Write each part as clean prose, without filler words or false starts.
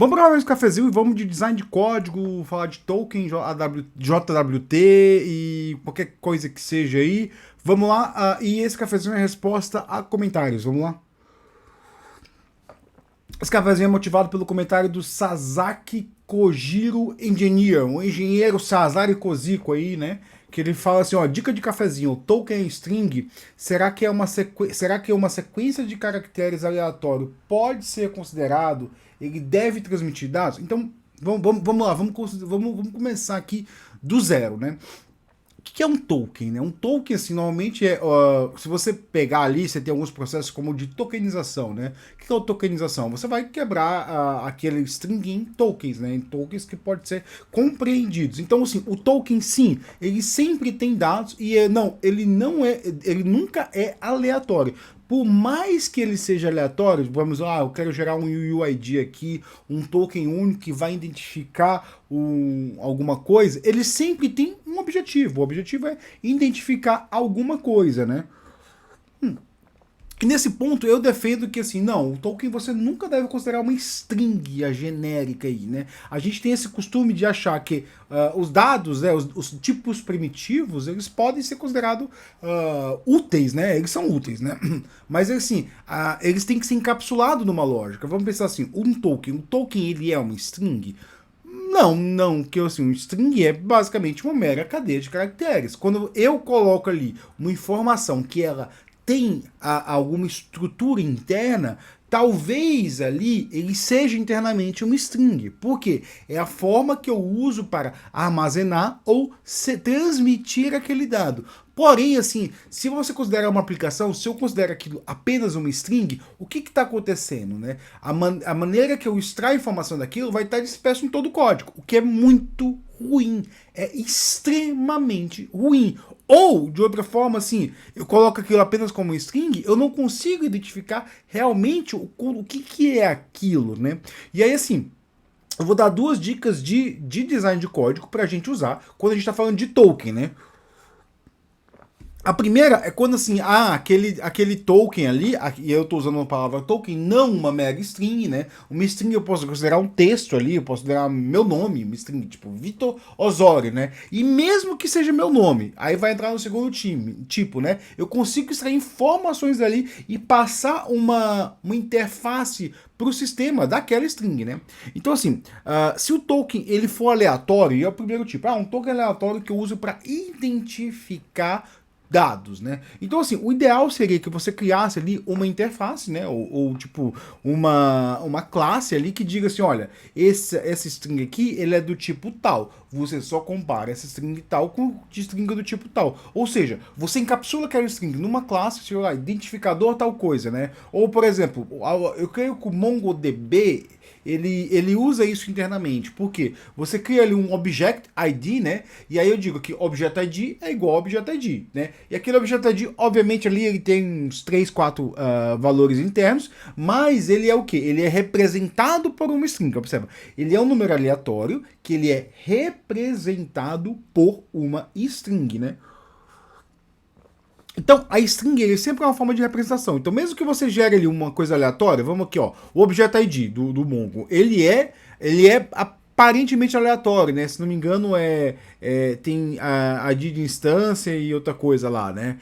Vamos para mais um cafezinho e vamos de design de código, falar de token, JWT e qualquer coisa que seja aí. Vamos lá, e esse cafezinho é resposta a comentários, vamos lá? Esse cafezinho é motivado pelo comentário do Sasaki Kojiro Engineer, um engenheiro Sasaki Koziko aí, né? Que ele fala assim, ó, dica de cafezinho, token string, será que uma sequência de caracteres aleatório pode ser considerado, ele deve transmitir dados? Então, vamos lá, vamos começar aqui do zero, né? O que é um token, né? Um token, assim, normalmente é... se você pegar ali, você tem alguns processos como de tokenização, né? O que é a tokenização? Você vai quebrar aquele string em tokens, né? Em tokens que podem ser compreendidos. Então, assim, o token, sim, ele sempre tem dados e ele nunca é aleatório. Por mais que ele seja aleatório, vamos lá, eu quero gerar um UUID aqui, um token único que vai identificar alguma coisa, ele sempre tem um objetivo. O objetivo é identificar alguma coisa, né? E nesse ponto eu defendo que assim, não, o token você nunca deve considerar uma string a genérica aí, né? A gente tem esse costume de achar que os dados, né, os tipos primitivos, eles podem ser considerados úteis, né? Eles são úteis, né? Mas assim, eles têm que ser encapsulados numa lógica. Vamos pensar assim, um token ele é uma string? Não, que assim, um string é basicamente uma mera cadeia de caracteres. Quando eu coloco ali uma informação que ela tem alguma estrutura interna, talvez ali ele seja internamente uma string. Por quê? É a forma que eu uso para armazenar ou transmitir aquele dado. Porém, assim, se você considerar uma aplicação, se eu considero aquilo apenas uma string, o que está acontecendo, né? A maneira que eu extraio informação daquilo vai estar disperso em todo o código, o que é muito ruim. É extremamente ruim. Ou, de outra forma, assim, eu coloco aquilo apenas como string, eu não consigo identificar realmente o que é aquilo, né? E aí, assim, eu vou dar duas dicas de design de código para a gente usar quando a gente está falando de token, né? A primeira é quando assim, aquele token ali, e eu estou usando uma palavra token, não uma mega string, né? Uma string eu posso considerar um texto ali, eu posso considerar meu nome, uma string tipo Vitor Osório, né? E mesmo que seja meu nome, aí vai entrar no segundo tipo, né? Eu consigo extrair informações ali e passar uma interface para o sistema daquela string, né? Então assim, se o token ele for aleatório, é o primeiro tipo, um token aleatório que eu uso para identificar dados, né? Então, assim, o ideal seria que você criasse ali uma interface, né? Ou tipo, uma classe ali que diga assim, olha, essa string aqui, ele é do tipo tal. Você só compara essa string tal com string do tipo tal. Ou seja, você encapsula aquela string numa classe, sei lá, identificador tal coisa, né? Ou, por exemplo, eu creio que o MongoDB ele usa isso internamente. Por quê? Você cria ali um Object ID, né? E aí eu digo que Object ID é igual a Object ID, né? E aquele Object ID, obviamente, ali ele tem uns 3, 4 valores internos, mas ele é o quê? Ele é representado por uma string, observa? Ele é um número aleatório que ele é representado por uma string, né? Então, a string ele sempre é uma forma de representação. Então, mesmo que você gere ali uma coisa aleatória, vamos aqui, ó, o Object ID do Mongo, ele é aparentemente aleatório, né? Se não me engano, tem a ID de instância e outra coisa lá, né?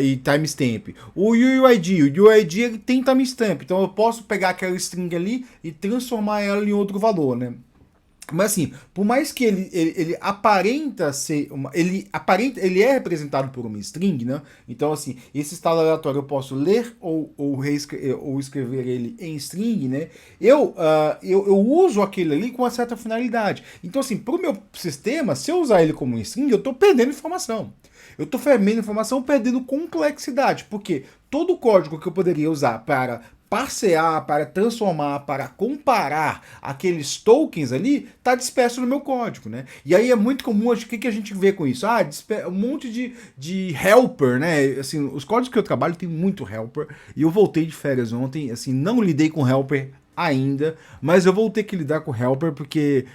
E timestamp. O UUID ele tem timestamp, então eu posso pegar aquela string ali e transformar ela em outro valor, né? Mas assim, por mais que ele aparenta ser ele é representado por uma string, né? Então assim, esse estado aleatório eu posso ler ou escrever ele em string, né? Eu uso aquele ali com uma certa finalidade. Então assim, para o meu sistema, se eu usar ele como um string, eu estou perdendo informação. Eu estou perdendo informação, perdendo complexidade, porque todo o código que eu poderia usar para parsear, para transformar, para comparar aqueles tokens ali, está disperso no meu código, né? E aí é muito comum, o que a gente vê com isso? Um monte de helper, né? Assim, os códigos que eu trabalho tem muito helper, e eu voltei de férias ontem, assim, não lidei com helper ainda, mas eu vou ter que lidar com helper, porque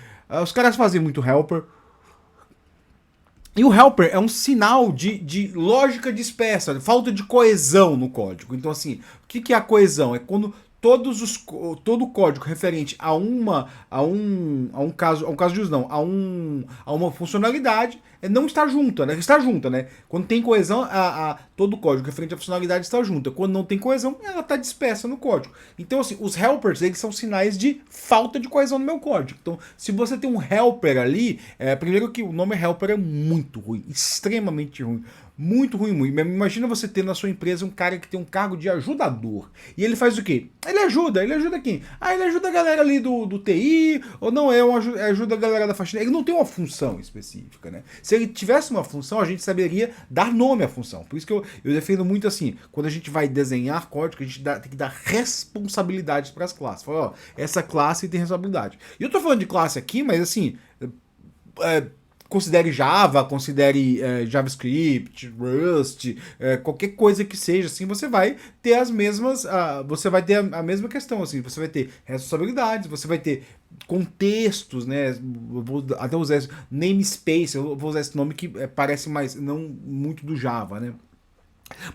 os caras fazem muito helper. E o helper é um sinal de lógica dispersa, de falta de coesão no código. Então, assim, o que é a coesão? É quando todo o código referente a um caso de uso, não, a uma funcionalidade não está junta, né? Está junta, né? Quando tem coesão, todo o código referente à funcionalidade está junta. Quando não tem coesão, ela está dispersa no código. Então, assim, os helpers, eles são sinais de falta de coesão no meu código. Então, se você tem um helper ali, primeiro que o nome helper é muito ruim, extremamente ruim. Muito ruim, muito. Imagina você ter na sua empresa um cara que tem um cargo de ajudador. E ele faz o quê? Ele ajuda quem? Ele ajuda a galera ali do TI, ou não, ajuda a galera da faxina. Ele não tem uma função específica, né? Se ele tivesse uma função, a gente saberia dar nome à função. Por isso que eu defendo muito assim, quando a gente vai desenhar código, a gente tem que dar responsabilidades para as classes. Fala, ó, essa classe tem responsabilidade. E eu tô falando de classe aqui, mas assim, considere Java, considere JavaScript, Rust, qualquer coisa que seja, assim, você vai ter as mesmas, você vai ter a mesma questão, assim, você vai ter responsabilidades, você vai ter contextos, né, eu vou até usar esse namespace, eu vou usar esse nome que parece mais, não muito do Java, né.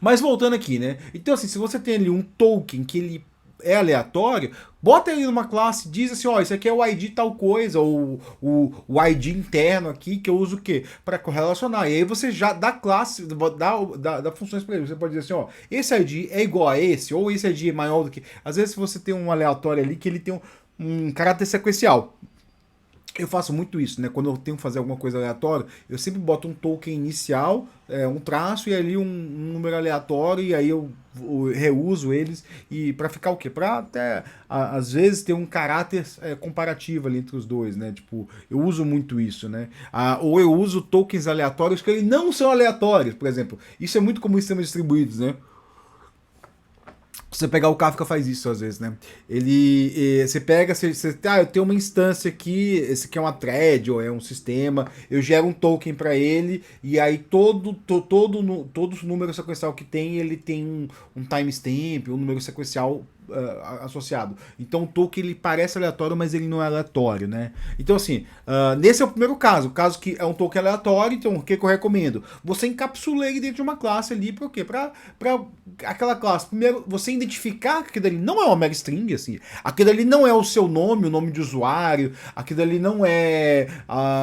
Mas voltando aqui, né, então assim, se você tem ali um token que ele é aleatório, bota ele numa classe, diz assim, ó, isso aqui é o ID tal coisa, ou o ID interno aqui, que eu uso o quê? Para correlacionar. E aí você já dá classe, dá funções para ele. Você pode dizer assim, ó, esse ID é igual a esse, ou esse ID é maior do que... Às vezes você tem um aleatório ali que ele tem um caráter sequencial. Eu faço muito isso, né? Quando eu tenho que fazer alguma coisa aleatória, eu sempre boto um token inicial, um traço e ali um número aleatório, e aí eu reuso eles e para ficar o quê? Para até às vezes ter um caráter comparativo ali entre os dois, né? Tipo, eu uso muito isso, né? Ou eu uso tokens aleatórios que eles não são aleatórios, por exemplo. Isso é muito comum em sistemas distribuídos, né? Você pegar o Kafka faz isso às vezes, né? Você pega, eu tenho uma instância aqui, esse aqui é uma thread ou é um sistema, eu gero um token para ele e aí todo o número sequencial que tem, ele tem um timestamp, um número sequencial associado. Então o token ele parece aleatório, mas ele não é aleatório, né? Então assim, nesse é o primeiro caso, o caso que é um token aleatório, então o que eu recomendo? Você encapsula ele dentro de uma classe ali, para o quê? Para aquela classe, primeiro, você identificar que aquilo ali não é uma mera string, assim, aquilo ali não é o seu nome, o nome de usuário, aquilo ali não é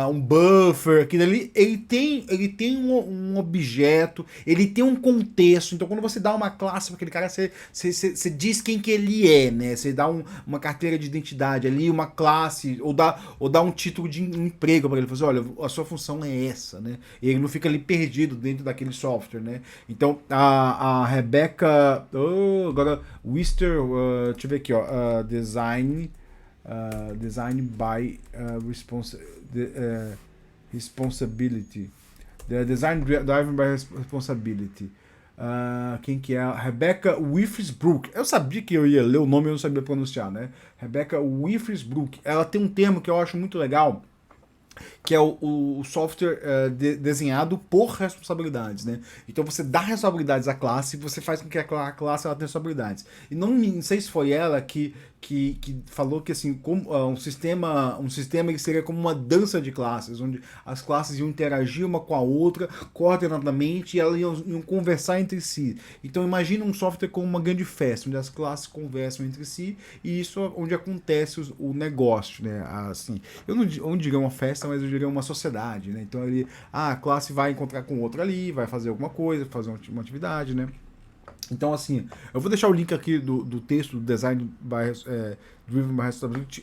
um buffer, aquilo ali, ele tem um objeto, ele tem um contexto, então quando você dá uma classe para aquele cara, você diz quem que ele é, né? Você dá uma carteira de identidade ali, uma classe, ou dá um título de emprego para ele. Fala assim, olha, a sua função é essa, né? E ele não fica ali perdido dentro daquele software, né? Então, a Rebecca... agora, Wister, deixa eu ver aqui, ó. Design by responsibility. The design driven by responsibility. Quem que é? Rebecca Wifresbrook. Eu sabia que eu ia ler o nome, eu não sabia pronunciar, né? Rebecca Wifresbrook. Ela tem um termo que eu acho muito legal, que é o software desenhado por responsabilidades, né? Então você dá responsabilidades à classe e você faz com que a classe ela tenha responsabilidades. E não sei se foi ela que falou que assim, um sistema ele seria como uma dança de classes, onde as classes iam interagir uma com a outra coordenadamente e elas iam conversar entre si. Então imagina um software como uma grande festa, onde as classes conversam entre si e isso é onde acontece o negócio, né? Assim, eu não diria uma festa, mas eu diria uma sociedade, né? Então ali, a classe vai encontrar com outra ali, vai fazer alguma coisa, fazer uma atividade, né? Então, assim, eu vou deixar o link aqui do texto do Design Driven by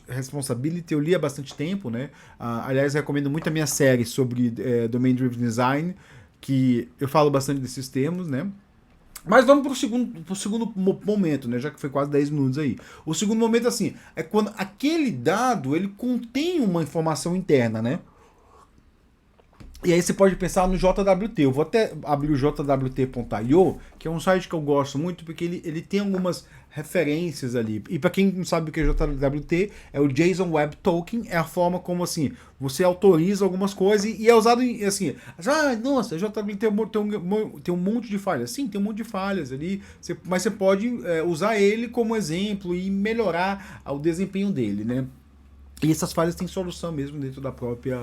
Responsibility. Eu li há bastante tempo, né? Aliás, recomendo muito a minha série sobre Domain Driven Design, que eu falo bastante desses termos, né? Mas vamos pro segundo momento, né? Já que foi quase 10 minutos aí. O segundo momento, assim, é quando aquele dado, ele contém uma informação interna, né? E aí você pode pensar no JWT. Eu vou até abrir o jwt.io, que é um site que eu gosto muito, porque ele tem algumas referências ali. E para quem não sabe o que é JWT, é o JSON Web Token, é a forma como assim, você autoriza algumas coisas e é usado assim, nossa, JWT tem um monte de falhas. Sim, tem um monte de falhas ali, mas você pode usar ele como exemplo e melhorar o desempenho dele, né? E essas falhas têm solução mesmo dentro da própria.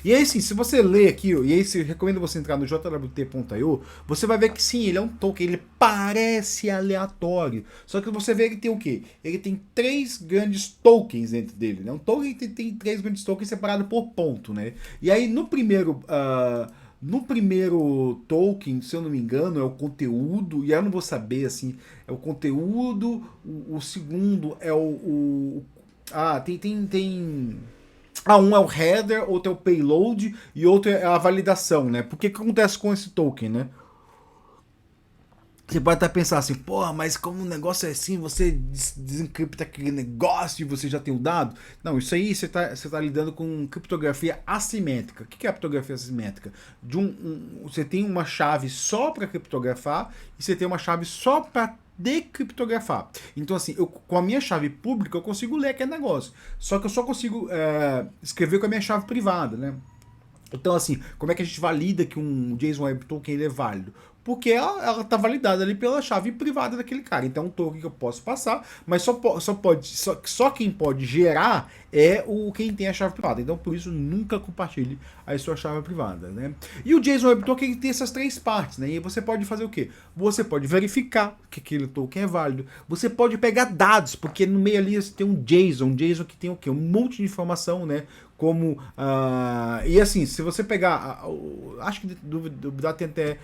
E aí, sim, se você ler aqui, e aí eu recomendo você entrar no jwt.io, você vai ver que sim, ele é um token, ele parece aleatório. Só que você vê que tem o quê? Ele tem três grandes tokens dentro dele, né? Um token tem três grandes tokens separados por ponto, né? E aí no primeiro. No primeiro token, se eu não me engano, é o conteúdo, e eu não vou saber assim, é o conteúdo, o segundo é tem. Ah, um é o header, outro é o payload e outro é a validação, né? Porque o que acontece com esse token, né? Você pode até pensar assim, porra, mas como o negócio é assim, você desencripta aquele negócio e você já tem o dado? Não, isso aí você tá lidando com criptografia assimétrica. O que é a criptografia assimétrica? Você tem uma chave só para criptografar e você tem uma chave só para decriptografar. Então, assim, com a minha chave pública eu consigo ler aquele negócio. Só que eu só consigo escrever com a minha chave privada, né? Então, assim, como é que a gente valida que um JSON Web Token ele é válido? Porque ela tá validada ali pela chave privada daquele cara. Então, é um token que eu posso passar, mas só quem pode gerar é quem tem a chave privada. Então, por isso, nunca compartilhe a sua chave privada, né? E o JSON Web Token tem essas três partes, né? E você pode fazer o quê? Você pode verificar que aquele token é válido. Você pode pegar dados, porque no meio ali você tem um JSON que tem o quê? Um monte de informação, né? Como e assim, se você pegar acho que duvidar tem até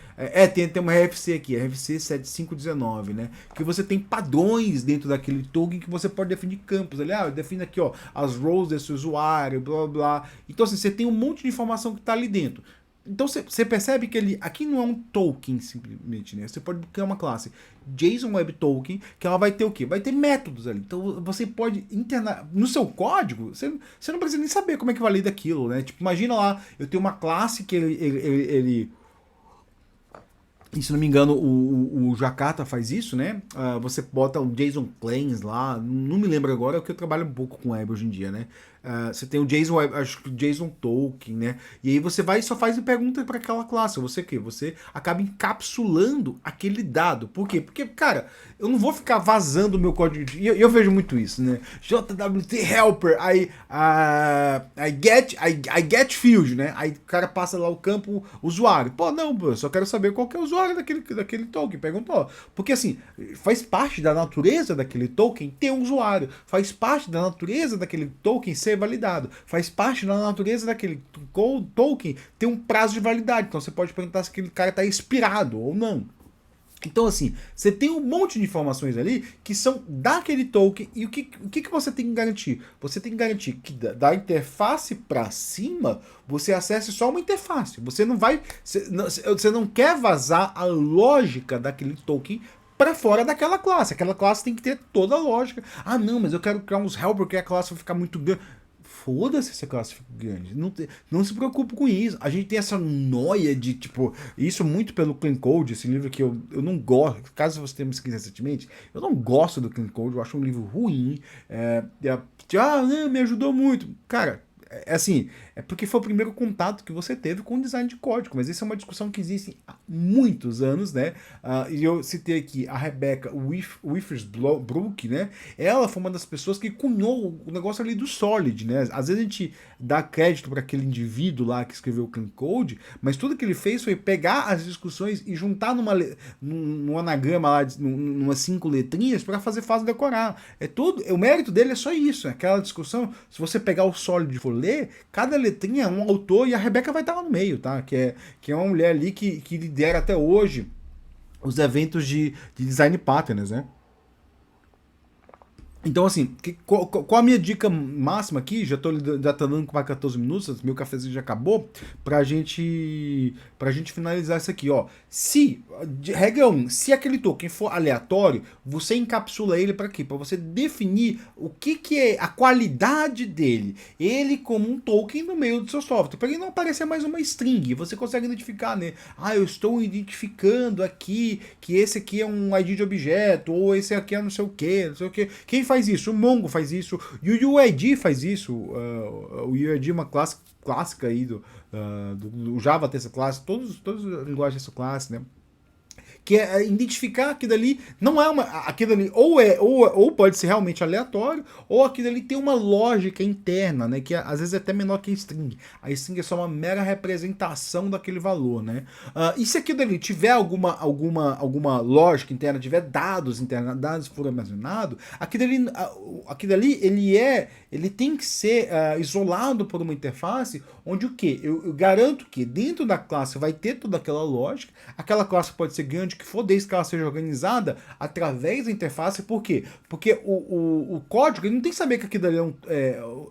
tem uma RFC aqui, RFC 7519, né, que você tem padrões dentro daquele token que você pode definir campos ali, eu defino aqui, ó, as roles desse usuário, blá blá. Então assim, você tem um monte de informação que está ali dentro. Então você percebe que ele aqui não é um token simplesmente, né? Você pode criar uma classe JSON Web Token, que ela vai ter o quê? Vai ter métodos ali. Então você pode internar no seu código, você não precisa nem saber como é que valida aquilo, né? Tipo, imagina lá, eu tenho uma classe que ele e se não me engano, o Jakarta faz isso, né? Você bota o JSON Claims lá, não me lembro agora, porque eu trabalho um pouco com web hoje em dia, né? Você tem o JSON, acho que o JSON Token, né? E aí você vai e só faz pergunta para aquela classe. Você o quê? Você acaba encapsulando aquele dado. Por quê? Porque, cara, eu não vou ficar vazando o meu código. E eu vejo muito isso, né? JWT Helper, I get field, né? Aí o cara passa lá o campo usuário. Pô, não, eu só quero saber qual que é o usuário daquele token. Perguntou. Porque assim, faz parte da natureza daquele token ter um usuário. Faz parte da natureza daquele token ser validado. Faz parte da natureza daquele token ter um prazo de validade. Então você pode perguntar se aquele cara está expirado ou não. Então, assim, você tem um monte de informações ali que são daquele token. E o que você tem que garantir? Você tem que garantir que da interface para cima você acesse só uma interface. Você não vai. Você não quer vazar a lógica daquele token para fora daquela classe. Aquela classe tem que ter toda a lógica. Ah, não, mas eu quero criar uns helper porque a classe vai ficar muito grande. Foda-se se a classe fica grande. Não se preocupe com isso. A gente tem essa noia de, tipo, isso muito pelo Clean Code, esse livro que eu não gosto. Caso você tenha me escrito recentemente, eu não gosto do Clean Code, eu acho um livro ruim. Não, me ajudou muito. Cara, assim, é porque foi o primeiro contato que você teve com o design de código, mas isso é uma discussão que existe há muitos anos, né? E eu citei aqui a Rebecca Witherspoon, né? Ela foi uma das pessoas que cunhou o negócio ali do Solid, né? Às vezes a gente dá crédito para aquele indivíduo lá que escreveu o Clean Code, mas tudo que ele fez foi pegar as discussões e juntar num anagrama lá, numas 5 letrinhas para fazer fácil decorar. É tudo, o mérito dele é só isso, aquela discussão. Se você pegar o Solid e for ler, cada letrinha é um autor e a Rebeca vai estar lá no meio, tá? Que é uma mulher ali que lidera até hoje os eventos de design patterns, né? Então, assim, qual a minha dica máxima aqui? Já tá dando quase 14 minutos, meu cafezinho já acabou, pra gente finalizar isso aqui, ó. Regra 1, se aquele token for aleatório, você encapsula ele para quê? Para você definir o que é a qualidade dele. Ele como um token no meio do seu software, para ele não aparecer mais uma string. Você consegue identificar, né? Eu estou identificando aqui que esse aqui é um ID de objeto, ou esse aqui é não sei o que, não sei o que. Quem faz isso? O Mongo faz isso, e o UID faz isso. O UID é uma classe clássica aí do Java tem essa classe, todos os linguagens têm essa classe, né? que é identificar aquilo ali, não é aquilo ali, ou pode ser realmente aleatório, ou aquilo ali tem uma lógica interna, né, que às vezes é até menor que a string. A string é só uma mera representação daquele valor, né? E se aquilo ali tiver alguma lógica interna, tiver dados internos, dados foram armazenados, aquilo ali ele tem que ser isolado por uma interface onde o quê? Eu garanto que dentro da classe vai ter toda aquela lógica, aquela classe pode ser grande que for, desde que ela seja organizada através da interface. Por quê? Porque o código, ele não tem que saber que aquilo ali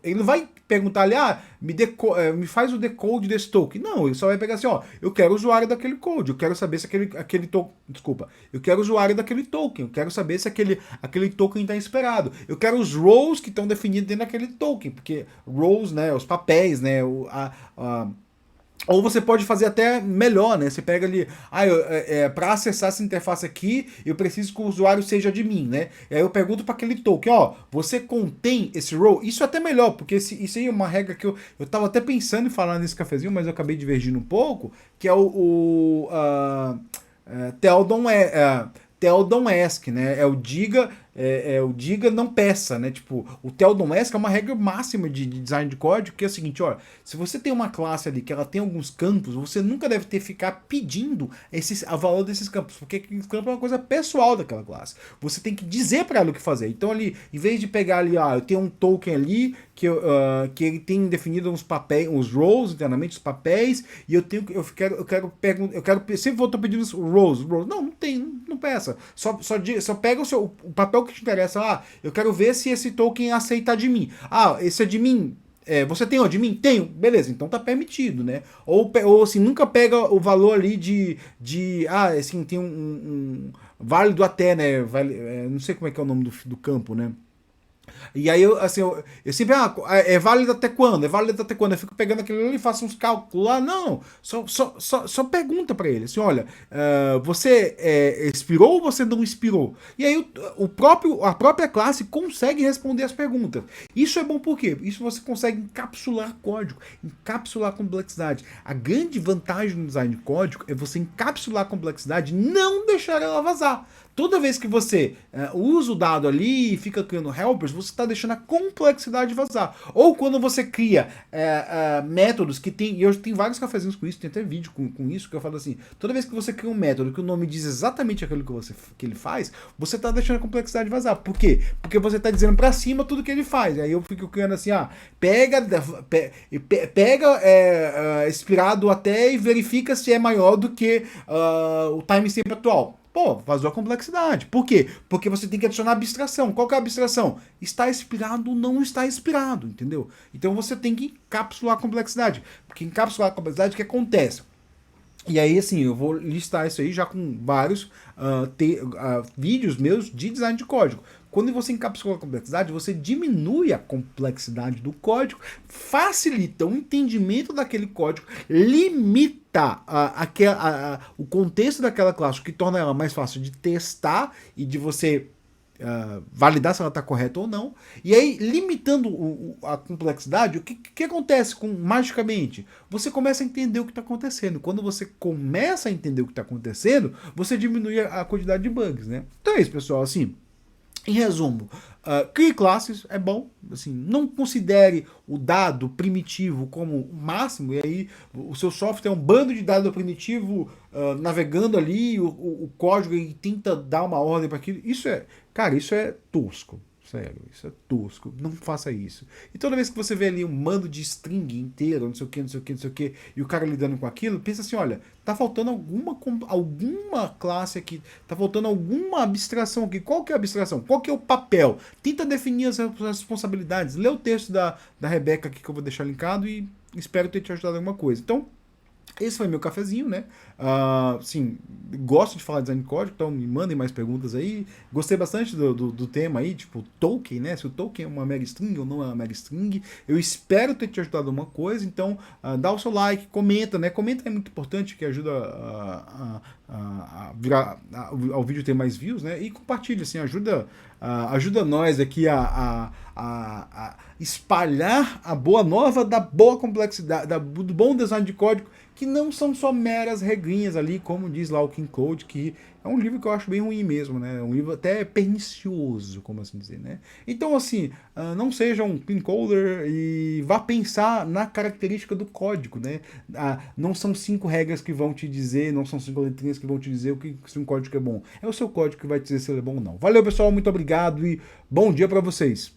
ele não vai perguntar ali, me faz o decode desse token. Não, ele só vai pegar assim, ó, eu quero o usuário daquele code, eu quero saber se aquele token, desculpa, eu quero o usuário daquele token, eu quero saber se aquele token está esperado, eu quero os roles que estão definidos dentro daquele token, porque roles, né, os papéis, né, ou você pode fazer até melhor, né? Você pega ali, para acessar essa interface aqui, eu preciso que o usuário seja de mim, né? E aí eu pergunto para aquele token, ó, você contém esse role? Isso é até melhor, porque isso aí é uma regra que eu tava até pensando em falar nesse cafezinho, mas eu acabei divergindo um pouco, que é tell don't ask, né? É o diga não peça, né? Tipo, o tell don't ask é uma regra máxima de design de código, que é o seguinte, ó, se você tem uma classe ali que ela tem alguns campos, você nunca deve ficar pedindo a valor desses campos, porque aquele campo é uma coisa pessoal daquela classe. Você tem que dizer para ela o que fazer. Então ali, em vez de pegar ali, eu tenho um token ali que ele tem definido uns papéis, uns roles internamente, os papéis, e eu quero sempre vou pedindo os roles. Não tem, não peça. Só pega o papel que te interessa. Eu quero ver se esse token aceita admin. Esse admin, você tem o admin? Tenho. Beleza, então tá permitido, né? Ou assim, nunca pega o valor ali assim, tem um válido até, né? Não sei como é que é o nome do campo, né? E aí eu sempre, é válido até quando? É válido até quando? Eu fico pegando aquele ali e faço uns cálculos lá. Não, só pergunta para ele, assim, olha, você expirou ou você não expirou? E aí a própria classe consegue responder as perguntas. Isso é bom por quê? Isso você consegue encapsular código, encapsular complexidade. A grande vantagem no design de código é você encapsular a complexidade e não deixar ela vazar. Toda vez que você usa o dado ali e fica criando helpers, você está deixando a complexidade vazar. Ou quando você cria métodos que tem, e eu tenho vários cafezinhos com isso, tem até vídeo com isso, que eu falo assim, toda vez que você cria um método que o nome diz exatamente aquilo que ele faz, você está deixando a complexidade vazar. Por quê? Porque você está dizendo para cima tudo que ele faz. Aí eu fico criando assim, pega expirado até e verifica se é maior do que o timestamp atual. Pô, vazou a complexidade. Por quê? Porque você tem que adicionar abstração. Qual que é a abstração? Está expirado ou não está expirado, entendeu? Então você tem que encapsular a complexidade. Porque encapsular a complexidade, o que acontece? E aí, assim, eu vou listar isso aí já com vários vídeos meus de design de código. Quando você encapsula a complexidade, você diminui a complexidade do código, facilita o entendimento daquele código, limita o contexto daquela classe, o que torna ela mais fácil de testar e de você validar se ela está correta ou não. E aí, limitando a complexidade, o que acontece magicamente? Você começa a entender o que está acontecendo. Quando você começa a entender o que está acontecendo, você diminui a quantidade de bugs, né? Então é isso, pessoal. Assim, em resumo, crie classes, é bom, assim, não considere o dado primitivo como o máximo, e aí o seu software é um bando de dado primitivo navegando ali, o código e tenta dar uma ordem para aquilo. Isso é tosco. Sério, isso é tosco. Não faça isso. E toda vez que você vê ali um mando de string inteiro, não sei o que, não sei o que, não sei o que, e o cara lidando com aquilo, pensa assim, olha, tá faltando alguma classe aqui, tá faltando alguma abstração aqui. Qual que é a abstração? Qual que é o papel? Tenta definir as responsabilidades. Lê o texto da Rebeca aqui que eu vou deixar linkado e espero ter te ajudado em alguma coisa. Então, esse foi meu cafezinho, né? Sim, gosto de falar de design de código, então me mandem mais perguntas aí. Gostei bastante do tema aí, tipo token, né? Se o token é uma mega string ou não é uma mega string. Eu espero ter te ajudado em alguma coisa, então dá o seu like, comenta, né? Comenta é muito importante, que ajuda ao vídeo ter mais views, né? E compartilha, assim, ajuda nós aqui a a espalhar a boa nova da boa complexidade, do bom design de código, que não são só meras regrinhas ali, como diz lá o King Code, que é um livro que eu acho bem ruim mesmo, né? É um livro até pernicioso, como assim dizer, né? Então, assim, não seja um clean coder e vá pensar na característica do código, né? Não são 5 regras que vão te dizer, não são 5 letrinhas que vão te dizer o que se um código é bom. É o seu código que vai te dizer se ele é bom ou não. Valeu, pessoal, muito obrigado e bom dia para vocês.